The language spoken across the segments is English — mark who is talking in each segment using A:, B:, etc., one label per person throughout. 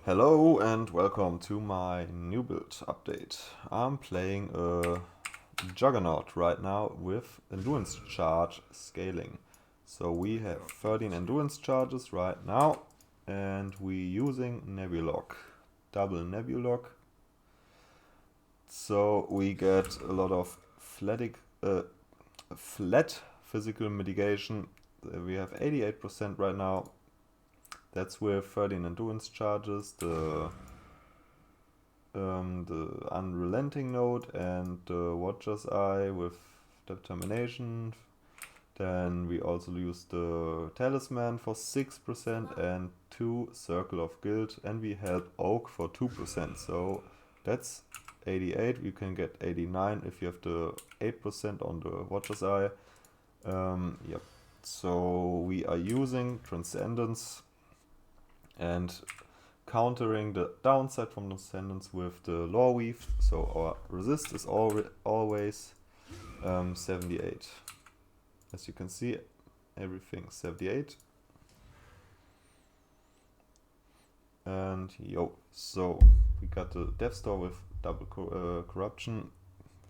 A: Hello and welcome to my new build update. I'm playing a Juggernaut right now with endurance charge scaling. So we have 13 endurance charges right now and we're using Nebulok, double Nebulok. So we get a lot of flat physical mitigation. We have 88% right now. That's with 13 endurance charges, the unrelenting node and the watcher's eye with determination. Then we also use the talisman for 6% and 2 circle of guild, and we help oak for 2%. So that's 88. You can get 89 if you have the 8% on the watcher's eye. Yep. So we are using Transcendence and countering the downside from Transcendence with the Lore Weave. So our resist is always 78. As you can see, everything 78. And so we got the Death Store with double corruption.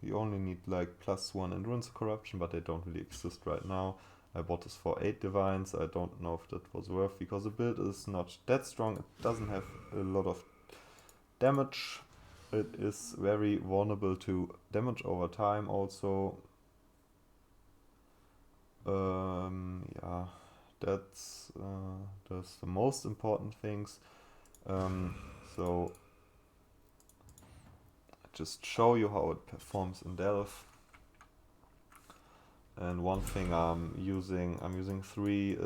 A: You only need like +1 endurance corruption, but they don't really exist right now. I bought this for 8 divines. I don't know if that was worth, because the build is not that strong. It doesn't have a lot of damage. It is very vulnerable to damage over time also. Yeah, that's the most important things. So just show you how it performs in Delph. And one thing I'm using 3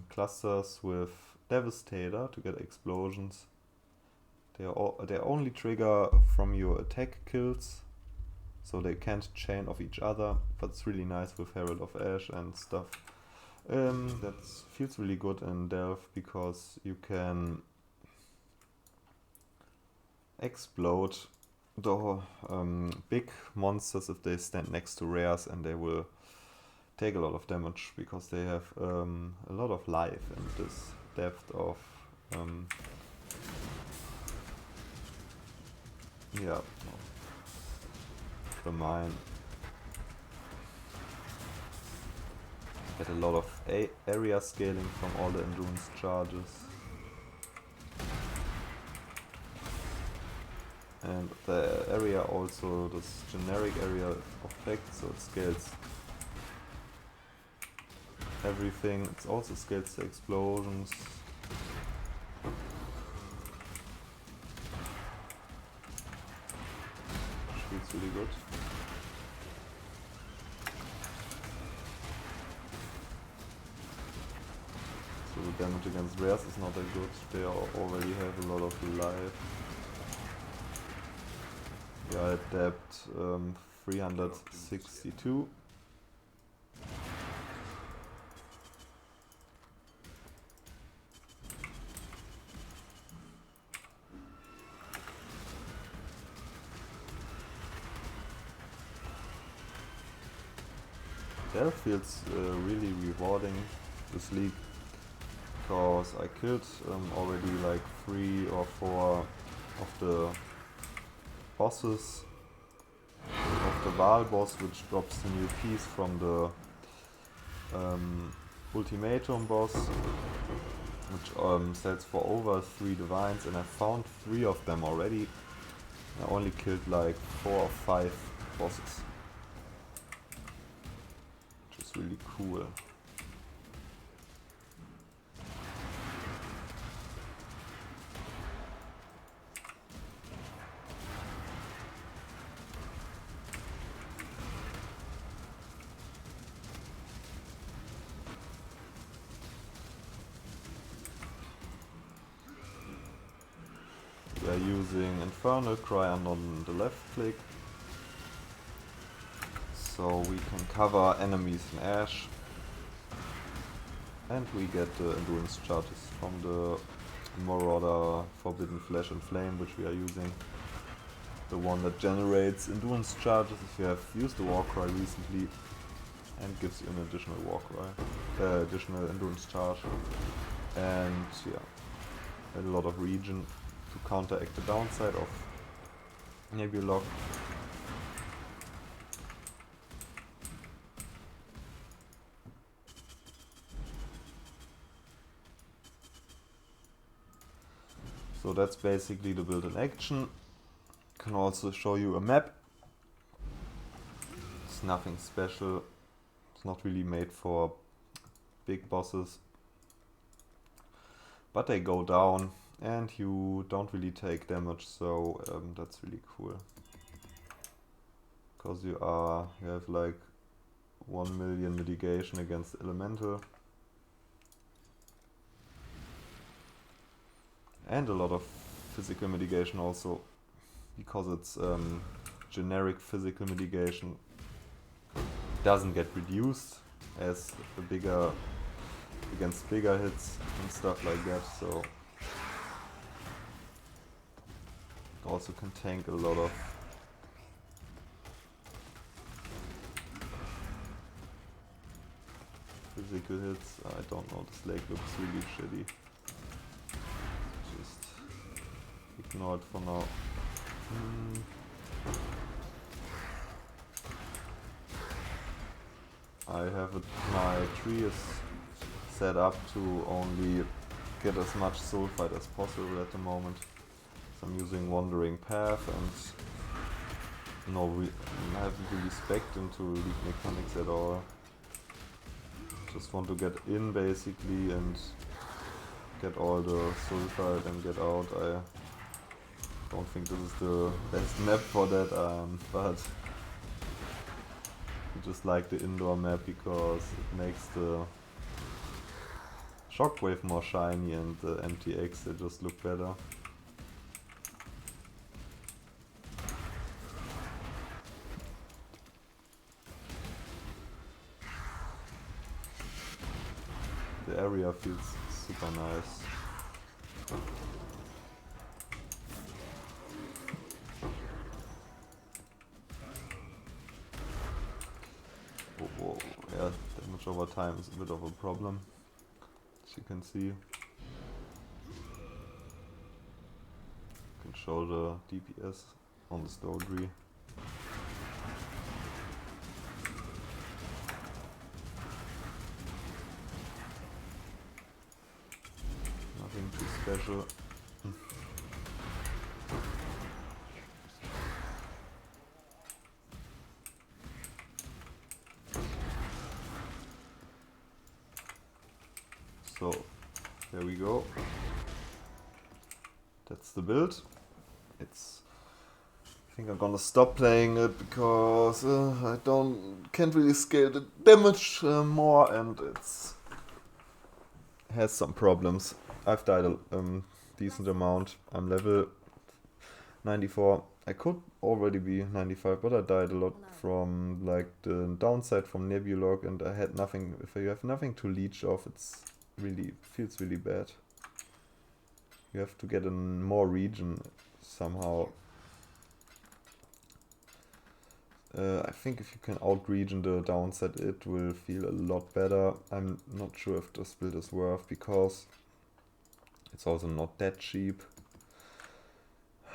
A: clusters with Devastator to get explosions. They only trigger from your attack kills, so they can't chain off each other, but it's really nice with Herald of Ash and stuff. That feels really good in Delph because you can explode the big monsters if they stand next to rares, and they will take a lot of damage because they have a lot of life and this depth of the mine. Get a lot of area scaling from all the endurance charges. And the area also, this generic area effect, so it scales everything. It also scales the explosions. Feels really good. So the damage against rares is not that good. They already have a lot of life. Yeah, adept 362. That feels really rewarding, this league, because I killed already like 3 or 4 of the bosses of the Val boss, which drops the new piece from the ultimatum boss, which sells for over 3 divines, and I found 3 of them already. I only killed like 4 or 5 bosses, which is really cool. We are using Infernal Cry on the left click, so we can cover enemies in Ash, and we get the endurance charges from the Marauder Forbidden Flesh and Flame, which we are using. The one that generates endurance charges if you have used the Warcry recently, and gives you an additional additional endurance charge. And yeah, a lot of regen. to counteract the downside of Nebulok. So that's basically the build in action. Can also show you a map. It's nothing special. It's not really made for big bosses. But they go down and you don't really take damage, so that's really cool. Because you have like 1 million mitigation against elemental. And a lot of physical mitigation also, because it's generic physical mitigation. Doesn't get reduced as the bigger against bigger hits and stuff like that, so also can tank a lot of physical hits. I don't know, this lake looks really shitty. Just ignore it for now. I have it, my tree is set up to only get as much sulfite as possible at the moment. So I'm using Wandering Path and I haven't really spec'd into league mechanics at all. Just want to get in basically and get all the sulfite and get out. I don't think this is the best map for that, but I just like the indoor map because it makes the Shockwave more shiny and the MTX, they just look better. The area feels super nice. Oh, yeah, damage over time is a bit of a problem, as you can see. Can show the DPS on the Stoudry. Nothing too special. So, there we go. That's the build. I think I'm gonna stop playing it because I can't really scale the damage more, and it's has some problems. I've died a decent amount. I'm level 94. I could already be 95, but I died a lot from like the downside from Nebulok, and I had nothing. If you have nothing to leech off, feels really bad. You have to get in more region somehow. I think if you can out-region the downside, it will feel a lot better. I'm not sure if this build is worth, because it's also not that cheap.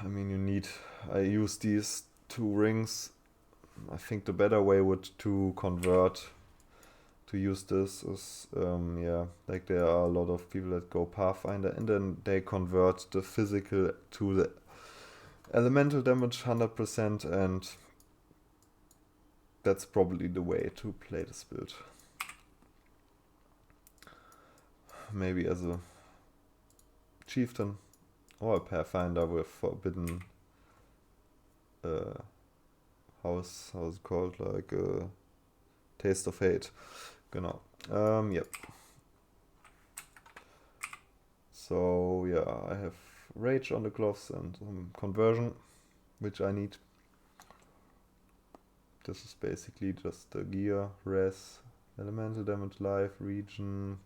A: I mean, I use these 2 rings. I think the better way to convert to use this is, yeah, like there are a lot of people that go Pathfinder and then they convert the physical to the elemental damage 100%, and that's probably the way to play this build. Maybe as a chieftain or a Pathfinder with forbidden how's it called, like Taste of Hate. Genau. Yep. So yeah, I have Rage on the gloves and conversion, which I need. This is basically just the gear, res, elemental damage, life, region.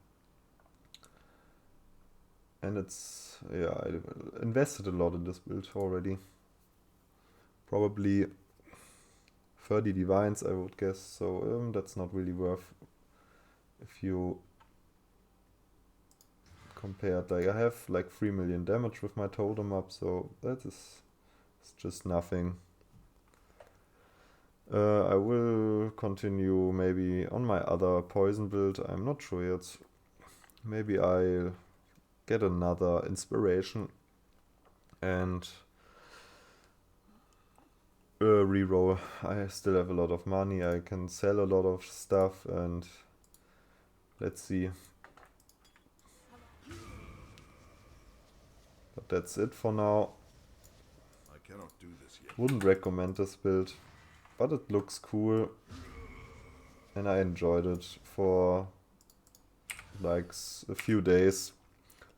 A: And it's, yeah, I invested a lot in this build already. Probably 30 divines, I would guess, so that's not really worth if you compared. Like, I have like 3 million damage with my totem up, so that is it's just nothing. I will continue maybe on my other poison build. I'm not sure yet. Maybe I'll get another inspiration and reroll. I still have a lot of money. I can sell a lot of stuff, and let's see. But that's it for now.
B: I cannot do this yet.
A: Wouldn't recommend this build, but it looks cool, and I enjoyed it for like a few days,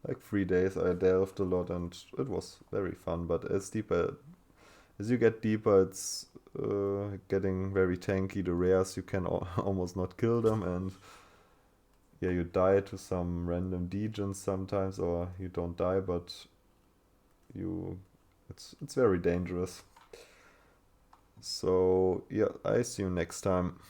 A: like 3 days. I delved a lot, and it was very fun. But as you get deeper, it's getting very tanky. The rares, you can almost not kill them, and yeah, you die to some random degens sometimes, or you don't die, but it's very dangerous. So yeah, I see you next time.